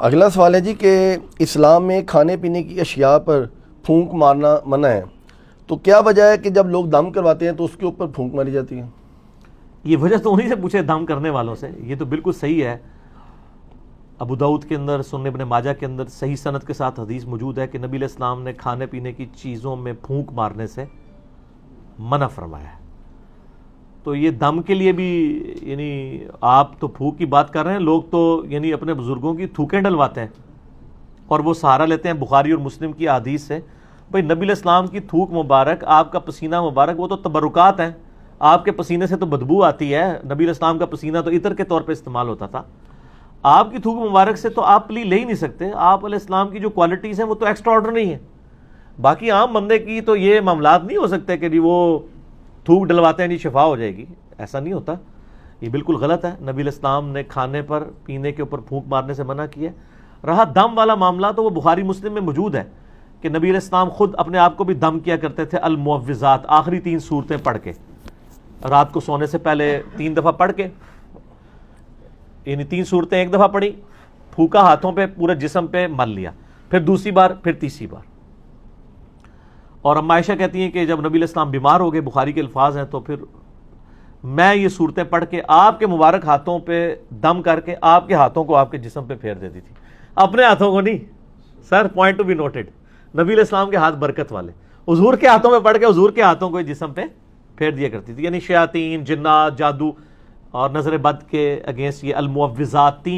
اگلا سوال ہے جی کہ اسلام میں کھانے پینے کی اشیاء پر پھونک مارنا منع ہے، تو کیا وجہ ہے کہ جب لوگ دم کرواتے ہیں تو اس کے اوپر پھونک ماری جاتی ہے؟ یہ وجہ تو انہی سے پوچھے دم کرنے والوں سے. یہ تو بالکل صحیح ہے. ابو داؤد کے اندر، سنن ابن ماجہ کے اندر صحیح سند کے ساتھ حدیث موجود ہے کہ نبی علیہ السلام نے کھانے پینے کی چیزوں میں پھونک مارنے سے منع فرمایا ہے. تو یہ دم کے لیے بھی یعنی آپ تو پھونک کی بات کر رہے ہیں، لوگ تو یعنی اپنے بزرگوں کی تھوکیں ڈلواتے ہیں اور وہ سہارا لیتے ہیں بخاری اور مسلم کی احادیث سے. بھئی نبی علیہ السلام کی تھوک مبارک، آپ کا پسینہ مبارک، وہ تو تبرکات ہیں. آپ کے پسینے سے تو بدبو آتی ہے. نبی علیہ السلام کا پسینہ تو عطر کے طور پہ استعمال ہوتا تھا. آپ کی تھوک مبارک سے تو آپ پلی لے ہی نہیں سکتے. آپ علیہ السلام کی جو کوالٹیز ہیں وہ تو ایکسٹرا آرڈنری ہیں. باقی عام بندے کی تو یہ معاملات نہیں ہو سکتے کہ جی وہ تھوک ڈلواتے ہیں جی شفا ہو جائے گی. ایسا نہیں ہوتا. یہ بالکل غلط ہے. نبی علیہ السلام نے کھانے پر پینے کے اوپر پھونک مارنے سے منع کیا. رہا دم والا معاملہ تو وہ بخاری مسلم میں موجود ہے کہ نبی علیہ السلام خود اپنے آپ کو بھی دم کیا کرتے تھے. المعوذات، آخری 3 سورتیں پڑھ کے، رات کو سونے سے پہلے 3 دفعہ پڑھ کے، یعنی 3 سورتیں ایک دفعہ پڑھی، پھونکا ہاتھوں پہ، پورے جسم پہ مل لیا، پھر دوسری بار، پھر تیسری بار. اور اما عائشہ کہتی ہیں کہ جب نبی علیہ السلام بیمار ہو گئے، بخاری کے الفاظ ہیں، تو پھر میں یہ صورتیں پڑھ کے آپ کے مبارک ہاتھوں پہ دم کر کے آپ کے ہاتھوں کو آپ کے جسم پہ پھیر دیتی تھی. اپنے ہاتھوں کو نہیں سر، پوائنٹ ٹو بی نوٹڈ. نبی علیہ السلام کے ہاتھ برکت والے، حضور کے ہاتھوں میں پڑھ کے حضور کے ہاتھوں کو جسم پہ پھیر دیا کرتی تھی. یعنی شیاطین، جنات، جادو اور نظر بد کے اگینسٹ یہ المعوذات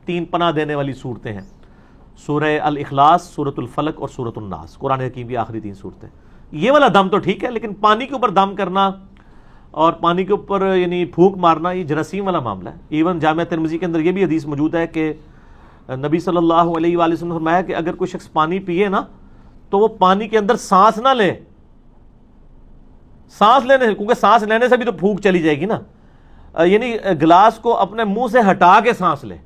3 پناہ دینے والی صورتیں ہیں. سورہ الاخلاص، سورۃ الفلق اور سورۃ الناس، قرآن حکیم کی آخری 3 صورتیں. یہ والا دم تو ٹھیک ہے، لیکن پانی کے اوپر دم کرنا اور پانی کے اوپر یعنی پھونک مارنا یہ جراثیم والا معاملہ ہے. ایون جامعہ ترمذی کے اندر یہ بھی حدیث موجود ہے کہ نبی صلی اللہ علیہ وآلہ وسلم نے فرمایا کہ اگر کوئی شخص پانی پیے نا تو وہ پانی کے اندر سانس نہ لے. سانس لینے، کیونکہ سانس لینے سے بھی تو پھونک چلی جائے گی نا. یعنی گلاس کو اپنے منہ سے ہٹا کے سانس لے.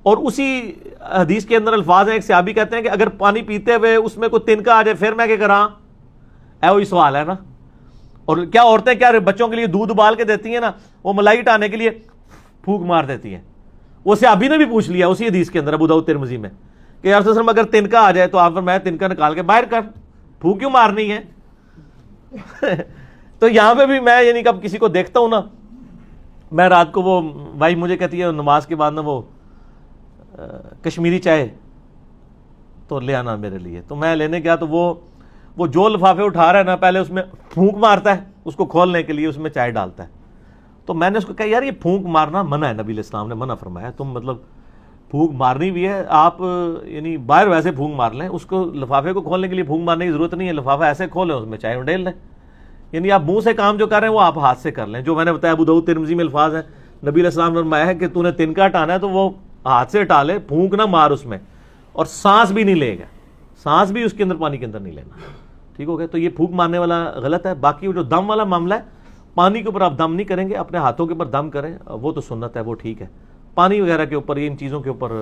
اور اسی حدیث کے اندر الفاظ ہیں، ایک صحابی کہتے ہیں کہ اگر پانی پیتے ہوئے اس میں کوئی تنکا آ جائے پھر میں کیا کراں؟ وہی سوال ہے نا. اور کیا عورتیں کیا بچوں کے لیے دودھ ابال کے دیتی ہیں نا، وہ ملائی ہٹانے کے لیے پھونک مار دیتی ہیں. وہ صحابی نے بھی پوچھ لیا اسی حدیث کے اندر ابو داؤد ترمذی میں کہ یا رسول اللہ اگر تنکا آ جائے تو آپ فرمایا تنکا نکال کے باہر کر، پھونک کیوں مارنی ہے؟ تو یہاں پہ بھی میں یعنی کب کسی کو دیکھتا ہوں نا، میں رات کو وہ بھائی مجھے کہتی ہے نماز کے بعد نا وہ کشمیری چائے تو لے آنا میرے لیے. تو میں لینے گیا تو وہ جو لفافے اٹھا رہا ہے نا، پہلے اس میں پھونک مارتا ہے اس کو کھولنے کے لیے، اس میں چائے ڈالتا ہے. تو میں نے اس کو کہا یار یہ پھونک مارنا منع ہے، نبی علیہ السلام نے منع فرمایا. تم مطلب پھونک مارنی بھی ہے آپ یعنی باہر ویسے پھونک مار لیں، اس کو لفافے کو کھولنے کے لیے پھونک مارنے کی ضرورت نہیں ہے. لفافہ ایسے کھولیں، اس میں چائے ڈال لیں. یعنی آپ منہ سے کام جو کر رہے ہیں وہ آپ ہاتھ سے کر لیں. جو میں نے بتایا ابو داؤد ترمذی میں الفاظ ہیں، نبی علیہ السلام نے فرمایا ہے کہ تو نے تنکا ہٹانا ہے تو وہ ہاتھ سے ہٹا لے، پھونک نہ مار اس میں. اور سانس بھی نہیں لے گا، سانس بھی اس کے اندر پانی کے اندر نہیں لینا. ٹھیک ہو گیا؟ تو یہ پھونک مارنے والا غلط ہے. باقی وہ جو دم والا معاملہ ہے، پانی کے اوپر آپ دم نہیں کریں گے، اپنے ہاتھوں کے اوپر دم کریں، وہ تو سنت ہے، وہ ٹھیک ہے. پانی وغیرہ کے اوپر، ان چیزوں کے اوپر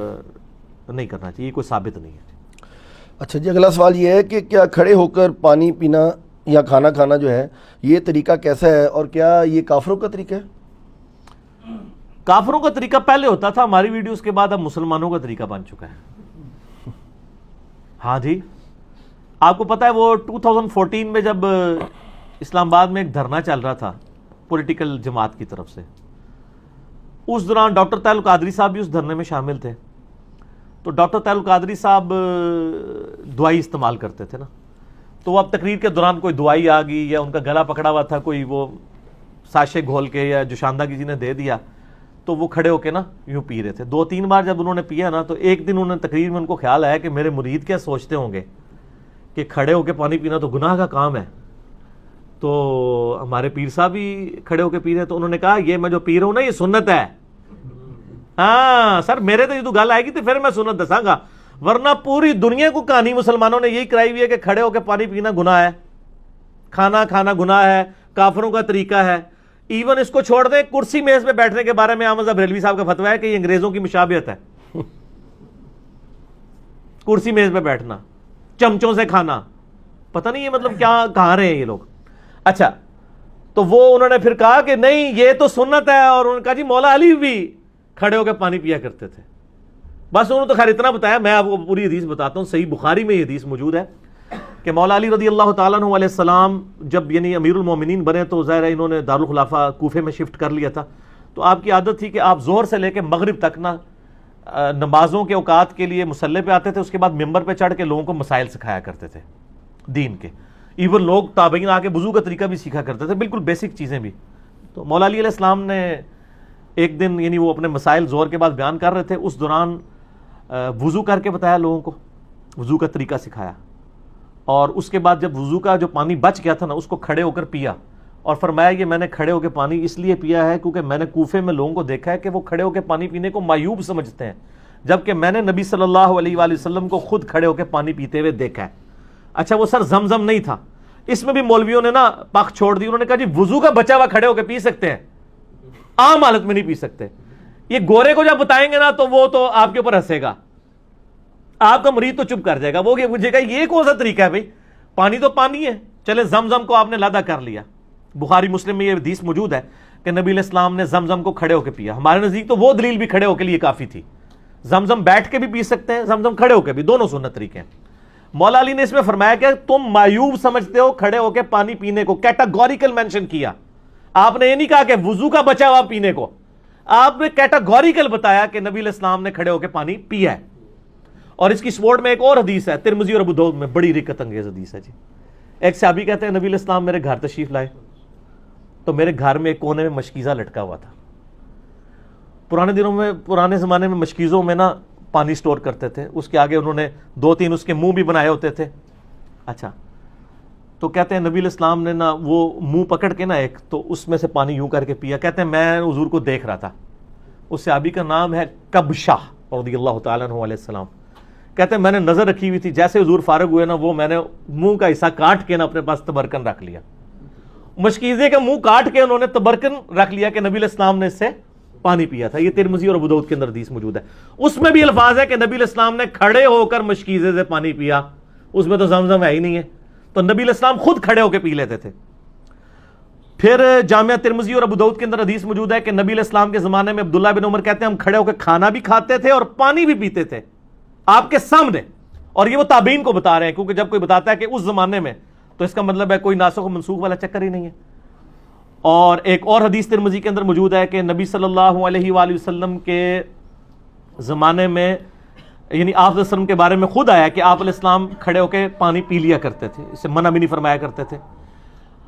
نہیں کرنا چاہیے، کوئی ثابت نہیں ہے. اچھا جی، اگلا سوال یہ ہے کہ کیا کھڑے ہو کر پانی پینا یا کھانا کھانا جو ہے یہ طریقہ کیسا ہے، اور کیا یہ کافروں کا طریقہ ہے؟ کافروں کا طریقہ پہلے ہوتا تھا، ہماری ویڈیوز کے بعد اب مسلمانوں کا طریقہ بن چکا ہے. ہاں جی، آپ کو پتا ہے وہ 2014 میں جب اسلام آباد میں ایک دھرنا چل رہا تھا پولیٹیکل جماعت کی طرف سے، اس دوران ڈاکٹر طاہر القادری صاحب بھی اس دھرنے میں شامل تھے. تو ڈاکٹر طاہر القادری صاحب دوائی استعمال کرتے تھے نا، تو وہ اب تقریر کے دوران کوئی دوائی آ گئی یا ان کا گلا پکڑا ہوا تھا، کوئی وہ ساشے گھول کے یا جوشاندہ کسی نے دے دیا، تو وہ کھڑے ہو کے نا یوں پی رہے تھے. 2-3 بار جب انہوں نے پیا نا تو ایک دن انہوں نے تقریر میں ان کو خیال آیا کہ میرے مرید کیا سوچتے ہوں گے کہ کھڑے ہو کے پانی پینا تو گناہ کا کام ہے. تو ہمارے پیر صاحب بھی کھڑے ہو کے پی رہے ہیں، تو انہوں نے کہا یہ میں جو پی رہا ہوں نا یہ سنت ہے. ہاں سر، میرے تو یہ تو گل آئے گی تو پھر میں سنت دساں گا، ورنہ پوری دنیا کو کہانی مسلمانوں نے یہی کرائی ہوئی ہے کہ کھڑے ہو کے پانی پینا گناہ ہے، کھانا کھانا گناہ ہے، کافروں کا طریقہ ہے. ایون اس کو چھوڑ دیں، کرسی میز پہ بیٹھنے کے بارے میں احمد بریلوی صاحب کا فتویٰ ہے کہ یہ انگریزوں کی مشابہت ہے. کرسی میز پہ بیٹھنا، چمچوں سے کھانا، پتہ نہیں یہ مطلب کیا کہاں رہے ہیں یہ لوگ. اچھا، تو وہ انہوں نے پھر کہا کہ نہیں یہ تو سنت ہے، اور انہوں نے کہا جی مولا علی بھی کھڑے ہو کے پانی پیا کرتے تھے. بس انہوں نے تو خیر اتنا بتایا، میں آپ کو پوری حدیث بتاتا ہوں. صحیح بخاری میں یہ حدیث موجود ہے کہ مولا علی رضی اللہ تعالیٰ عنہ علیہ السلام جب یعنی امیر المومنین بنے تو ظاہر ہے انہوں نے دارالخلافہ کوفے میں شفٹ کر لیا تھا. تو آپ کی عادت تھی کہ آپ زور سے لے کے مغرب تک نا نمازوں کے اوقات کے لیے مصلی پہ آتے تھے، اس کے بعد ممبر پہ چڑھ کے لوگوں کو مسائل سکھایا کرتے تھے دین کے. ایون لوگ تابعین آ کے وضو کا طریقہ بھی سیکھا کرتے تھے، بالکل بیسک چیزیں بھی. تو مولا علی علیہ السلام نے ایک دن یعنی وہ اپنے مسائل زور کے بعد بیان کر رہے تھے، اس دوران وضو کر کے بتایا لوگوں کو، وضو کا طریقہ سکھایا. اور اس کے بعد جب وضو کا جو پانی بچ گیا تھا نا، اس کو کھڑے ہو کر پیا اور فرمایا یہ میں نے کھڑے ہو کے پانی اس لیے پیا ہے کیونکہ میں نے کوفے میں لوگوں کو دیکھا ہے کہ وہ کھڑے ہو کے پانی پینے کو معیوب سمجھتے ہیں، جبکہ میں نے نبی صلی اللہ علیہ وآلہ وسلم کو خود کھڑے ہو کے پانی پیتے ہوئے دیکھا ہے. اچھا وہ سر زمزم نہیں تھا، اس میں بھی مولویوں نے نا پاک چھوڑ دی. انہوں نے کہا جی وضو کا بچا ہوا کھڑے ہو کے پی سکتے ہیں، عام حالت میں نہیں پی سکتے. یہ گورے کو جب بتائیں گے نا تو وہ تو آپ کے اوپر ہنسے گا، آپ کا مرید تو چپ کر جائے گا، وہ پوچھے گا یہ کون سا طریقہ ہے بھائی، پانی تو پانی ہے. چلے زمزم کو آپ نے لادا کر لیا. بخاری مسلم میں یہ حدیث موجود ہے کہ نبی علیہ السلام نے زمزم کو کھڑے ہو کے پیا. ہمارے نزدیک تو وہ دلیل بھی کھڑے ہو کے لیے کافی تھی. زمزم بیٹھ کے بھی پی سکتے ہیں، زمزم کھڑے ہو کے بھی، دونوں سنت طریقے ہیں. مولا علی نے اس میں فرمایا کہ تم معیوب سمجھتے ہو کھڑے ہو کے پانی پینے کو، کیٹاگوریکل مینشن کیا. آپ نے یہ نہیں کہا کہ وضو کا بچا ہوا پینے کو، آپ نے کیٹاگوریکل بتایا کہ نبی علیہ السلام نے کھڑے ہو کے پانی پیا ہے. اور اس کی سپورٹ میں ایک اور حدیث ہے ترمذی اور ابو داؤد میں، بڑی رکت انگیز حدیث ہے جی. ایک صحابی کہتے ہیں نبی علیہ السلام میرے گھر تشریف لائے تو میرے گھر میں ایک کونے میں مشکیزہ لٹکا ہوا تھا. پرانے زمانے میں مشکیزوں میں نا پانی سٹور کرتے تھے، اس کے آگے انہوں نے 2-3 اس کے منہ بھی بنائے ہوتے تھے. اچھا تو کہتے ہیں نبی علیہ السلام نے نا وہ منہ پکڑ کے نا ایک تو اس میں سے پانی یوں کر کے پیا. کہتے ہیں میں حضور کو دیکھ رہا تھا. اس صحابی کا نام ہے کبشہ رضی اللہ تعالیٰ عنہ علیہ السلام. کہتے ہیں میں نے نظر رکھی ہوئی تھی، جیسے حضور فارغ ہوئے نا وہ میں نے منہ کا حصہ کاٹ کے نا اپنے پاس تبرکن رکھ لیا. مشکیزے کا منہ کاٹ کے انہوں نے تبرکن رکھ لیا کہ نبی علیہ السلام نے اس سے پانی پیا تھا. یہ ترمذی اور ابو داؤد کے اندر حدیث موجود ہے. اس میں بھی الفاظ ہے کہ نبی علیہ السلام نے کھڑے ہو کر مشکیزے سے پانی پیا. اس میں تو زمزم ہے ہی نہیں ہے، تو نبی علیہ السلام خود کھڑے ہو کے پی لیتے تھے. پھر جامعہ ترمذی اور ابو داؤد کے اندر حدیث موجود ہے کہ نبی علیہ السلام کے زمانے میں عبداللہ بن عمر کہتے ہیں ہم کھڑے ہو کے کھانا بھی کھاتے تھے اور پانی بھی پیتے تھے آپ کے سامنے. اور یہ وہ تابعین کو بتا رہے ہیں، کیونکہ جب کوئی بتاتا ہے کہ اس زمانے میں تو اس کا مطلب ہے کوئی ناسخ و منسوخ والا چکر ہی نہیں ہے. اور ایک اور حدیث ترمذی کے اندر موجود ہے کہ نبی صلی اللہ علیہ وآلہ وسلم کے زمانے میں یعنی آپ علیہ السلام کے بارے میں خود آیا کہ آپ علیہ السلام کھڑے ہو کے پانی پی لیا کرتے تھے، اسے منع بھی نہیں فرمایا کرتے تھے.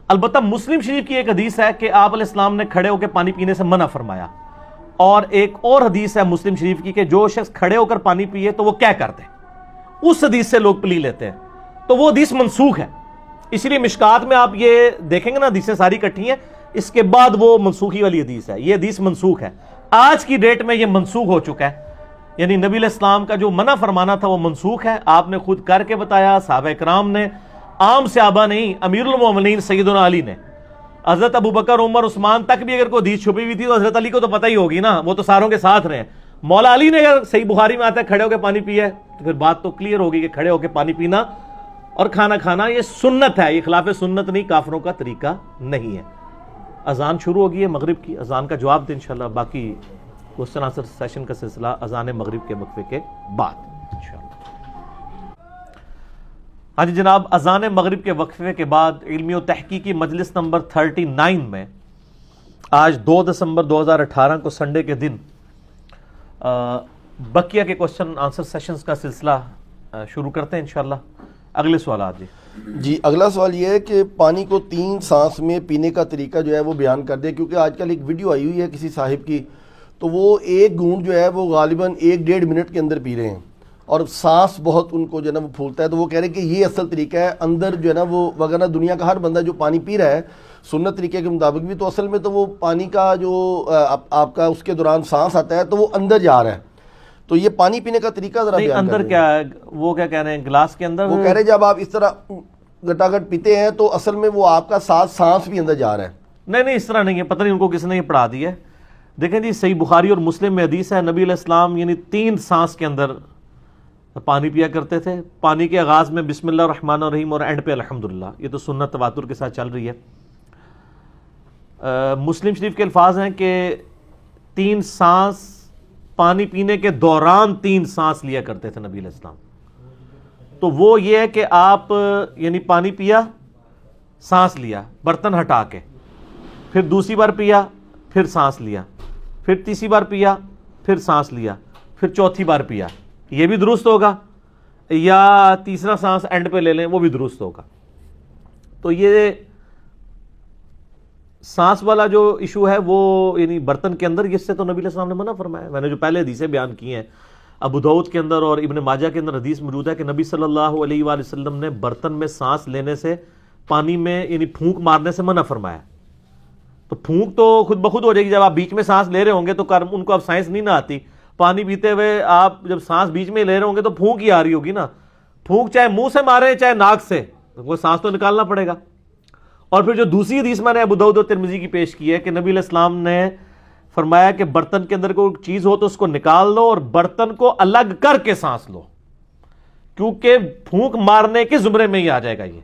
البتہ مسلم شریف کی ایک حدیث ہے کہ آپ علیہ السلام نے کھڑے ہو کے پانی پینے سے منع فرمایا. اور ایک اور حدیث ہے مسلم شریف کی کہ جو شخص کھڑے ہو کر پانی پیے تو وہ کیا کرتے ہیں، اس حدیث سے لوگ پلی لیتے ہیں. تو وہ حدیث منسوخ ہے. اس لیے مشکات میں آپ یہ دیکھیں گے نا حدیثیں ساری کٹھی ہیں، اس کے بعد وہ منسوخی والی حدیث ہے. یہ حدیث منسوخ ہے، آج کی ڈیٹ میں یہ منسوخ ہو چکا ہے. یعنی نبی علیہ السلام کا جو منع فرمانا تھا وہ منسوخ ہے. آپ نے خود کر کے بتایا، صحابہ کرام نے، عام صحابہ نہیں، امیر المومنین سیدنا علی نے، حضرت ابو بکر عمر عثمان تک بھی اگر کوئی حدیث چھپی ہوئی تھی تو حضرت علی کو تو پتہ ہی ہوگی نا، وہ تو ساروں کے ساتھ رہے. مولا علی نے اگر صحیح بخاری میں آتا ہے کھڑے ہو کے پانی پیا ہے تو پھر بات تو کلیئر ہوگی کہ کھڑے ہو کے پانی پینا اور کھانا کھانا یہ سنت ہے، یہ خلاف سنت نہیں، کافروں کا طریقہ نہیں ہے. اذان شروع ہوگی ہے مغرب کی، اذان کا جواب دیں انشاءاللہ. باقی کوسچن آنسر سیشن کا سلسلہ اذان مغرب کے وقفے کے بعد انشاءاللہ. ہاں جی جناب، اذان مغرب کے وقفے کے بعد علمی و تحقیقی مجلس نمبر 39 میں آج 2 دسمبر 2018 کو سنڈے کے دن بقیہ کے کوسچن آنسر سیشنز کا سلسلہ شروع کرتے ہیں انشاءاللہ. اگلے سوالات جی اگلا سوال یہ ہے کہ پانی کو 3 سانس میں پینے کا طریقہ جو ہے وہ بیان کر دیں، کیونکہ آج کل ایک ویڈیو آئی ہوئی ہے کسی صاحب کی، تو وہ ایک گھونٹ جو ہے وہ غالباً 1-1.5 منٹ کے اندر پی رہے ہیں اور سانس بہت ان کو جو ہے نا وہ پھولتا ہے. تو وہ کہہ رہے ہیں کہ یہ اصل طریقہ ہے اندر جو ہے نا وہ، وغیرہ دنیا کا ہر بندہ جو پانی پی رہا ہے سنت طریقے کے مطابق بھی، تو اصل میں تو وہ پانی کا جو آپ کا اس کے دوران سانس آتا ہے تو وہ اندر جا رہا ہے. تو یہ پانی پینے کا طریقہ ذرا بیان اندر کیا ہے، وہ کیا کہہ رہے ہیں گلاس کے اندر، وہ کہہ رہے ہیں جب آپ اس طرح گٹاگٹ پیتے ہیں تو اصل میں وہ آپ کا سانس بھی اندر جا رہا ہے. نہیں اس طرح نہیں ہے، پتہ نہیں ان کو کس نے یہ پڑھا دیا ہے. دیکھیں جی صحیح بخاری اور مسلم میں حدیث ہے نبی علیہ السلام یعنی 3 سانس کے اندر پانی پیا کرتے تھے. پانی کے آغاز میں بسم اللہ الرحمن الرحیم اور اینڈ پہ الحمدللہ. یہ تو سنت تواتر کے ساتھ چل رہی ہے. مسلم شریف کے الفاظ ہیں کہ 3 سانس پانی پینے کے دوران 3 سانس لیا کرتے تھے نبی علیہ السلام. تو وہ یہ ہے کہ آپ یعنی پانی پیا، سانس لیا برتن ہٹا کے، پھر دوسری بار پیا، پھر سانس لیا، پھر تیسری بار پیا، پھر سانس لیا، پھر چوتھی بار پیا. یہ بھی درست ہوگا، یا تیسرا سانس اینڈ پہ لے لیں، وہ بھی درست ہوگا. تو یہ سانس والا جو ایشو ہے وہ یعنی برتن کے اندر، اس سے تو نبی علیہ السلام نے منع فرمایا. میں نے جو پہلے حدیثیں بیان کی ہیں، ابو داؤد کے اندر اور ابن ماجہ کے اندر حدیث موجود ہے کہ نبی صلی اللہ علیہ وآلہ وسلم نے برتن میں سانس لینے سے، پانی میں یعنی پھونک مارنے سے منع فرمایا. تو پھونک تو خود بخود ہو جائے گی، جب آپ بیچ میں سانس لے رہے ہوں گے تو ان کو اب سائنس نہیں نہ آتی. پانی پیتے ہوئے آپ جب سانس بیچ میں لے رہے ہوں گے تو پھونک ہی آ رہی ہوگی نا. پھونک چاہے منہ سے مارے چاہے ناک سے، وہ سانس تو نکالنا پڑے گا. اور پھر جو دوسری حدیث میں نے ابو داؤد اور ترمذی کی پیش کی ہے کہ نبی علیہ السلام نے فرمایا کہ برتن کے اندر کوئی چیز ہو تو اس کو نکال لو اور برتن کو الگ کر کے سانس لو، کیونکہ پھونک مارنے کے زمرے میں ہی آ جائے گا یہ.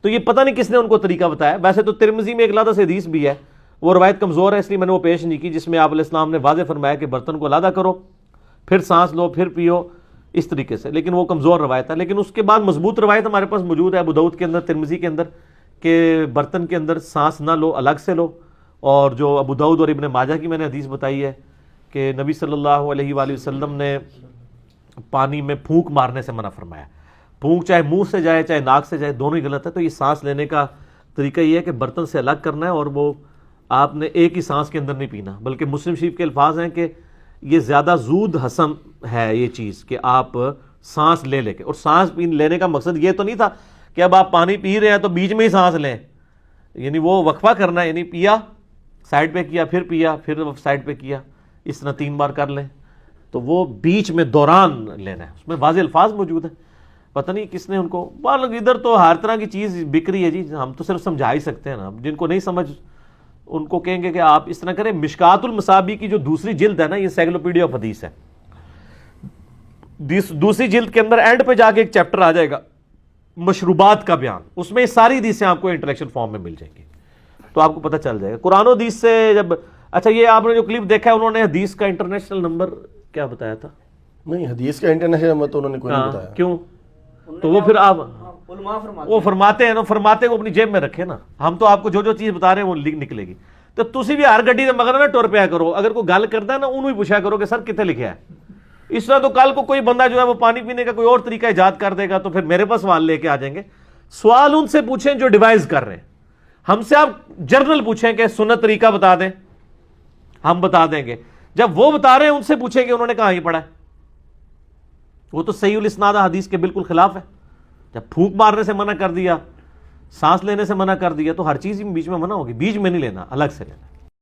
تو یہ پتہ نہیں کس نے ان کو طریقہ بتایا. ویسے تو ترمذی میں ایک علیحدہ سے حدیث بھی ہے، وہ روایت کمزور ہے اس لیے میں نے وہ پیش نہیں کی، جس میں آپ علیہ السلام نے واضح فرمایا کہ برتن کو علیحدہ کرو، پھر سانس لو، پھر پیو، اس طریقے سے. لیکن وہ کمزور روایت ہے. لیکن اس کے بعد مضبوط روایت ہمارے پاس موجود ہے ابو داؤد کے اندر، ترمذی کے اندر، کہ برتن کے اندر سانس نہ لو، الگ سے لو. اور جو ابو داؤد اور ابن ماجہ کی میں نے حدیث بتائی ہے کہ نبی صلی اللہ علیہ وآلہ وسلم نے پانی میں پھونک مارنے سے منع فرمایا. پھونک چاہے منہ سے جائے چاہے ناک سے جائے، دونوں ہی غلط ہے. تو یہ سانس لینے کا طریقہ یہ ہے کہ برتن سے الگ کرنا ہے، اور وہ آپ نے ایک ہی سانس کے اندر نہیں پینا. بلکہ مسلم شریف کے الفاظ ہیں کہ یہ زیادہ زود ہضم ہے یہ چیز کہ آپ سانس لے کے. اور سانس لینے کا مقصد یہ تو نہیں تھا کہ اب آپ پانی پی رہے ہیں تو بیچ میں ہی سانس لیں، یعنی وہ وقفہ کرنا ہے، یعنی پیا سائڈ پہ کیا، پھر پیا، پھر سائڈ پہ کیا، اس طرح 3 بار کر لیں. تو وہ بیچ میں دوران لینا ہے. اس میں واضح الفاظ موجود ہیں. پتہ نہیں کس نے ان کو، ادھر تو ہر طرح کی چیز بک رہی ہے جی. ہم تو صرف سمجھا ہی سکتے ہیں نا. جن کو نہیں سمجھ ان کو کہیں گے کہ آپ اس طرح کریں. مشکات المصابیح کی جو دوسری جلد ہے نا، یہ سائیکلوپیڈیا آف حدیث ہے. دوسری جلد کے اندر اینڈ پہ جا کے ایک چیپٹر آ جائے گا مشروبات کا بیان. اس میں ساری حدیثیں آپ کو انٹلیکچوئل فارم میں مل جائیں گی، تو آپ کو پتہ چل جائے گا قرآن و حدیث سے. جب اچھا یہ آپ نے جو کلپ دیکھا ہے، انہوں نے حدیث کا انٹرنیشنل نمبر کیا بتایا تھا؟ نہیں، حدیث کا انٹرنیشنل نمبر تو انہوں نے کوئی نہیں بتایا. کیوں؟ تو وہ پھر آپ وہ فرماتے ہیں نا، فرماتے کو اپنی جیب میں رکھے نا. ہم تو آپ کو جو جو چیز بتا رہے ہیں وہ نکلے گی. تو تسی بھی ہر گڈی دے مگر نہ ٹور پیا کرو. اگر کوئی گل کرتا ہے نا، انہوں ہی پوچھا کرو کہ سر کتنے لکھا ہے. اس طرح تو کل کو کوئی بندہ جو ہے وہ پانی پینے کا کوئی اور طریقہ ایجاد کر دے گا تو پھر میرے پاس سوال لے کے آ جائیں گے. سوال ان سے پوچھیں جو ڈیوائز کر رہے ہیں. ہم سے آپ جرنل پوچھیں کہ سنت طریقہ بتا دیں، ہم بتا دیں گے. جب وہ بتا رہے ہیں ان سے پوچھیں کہ انہوں نے کہاں یہ پڑھا ہے. وہ تو صحیح الاسناد حدیث کے بالکل خلاف ہے. جب پھونک مارنے سے منع کر دیا، سانس لینے سے منع کر دیا، تو ہر چیز بیچ میں منع ہوگی. بیچ میں نہیں لینا، الگ سے لینا.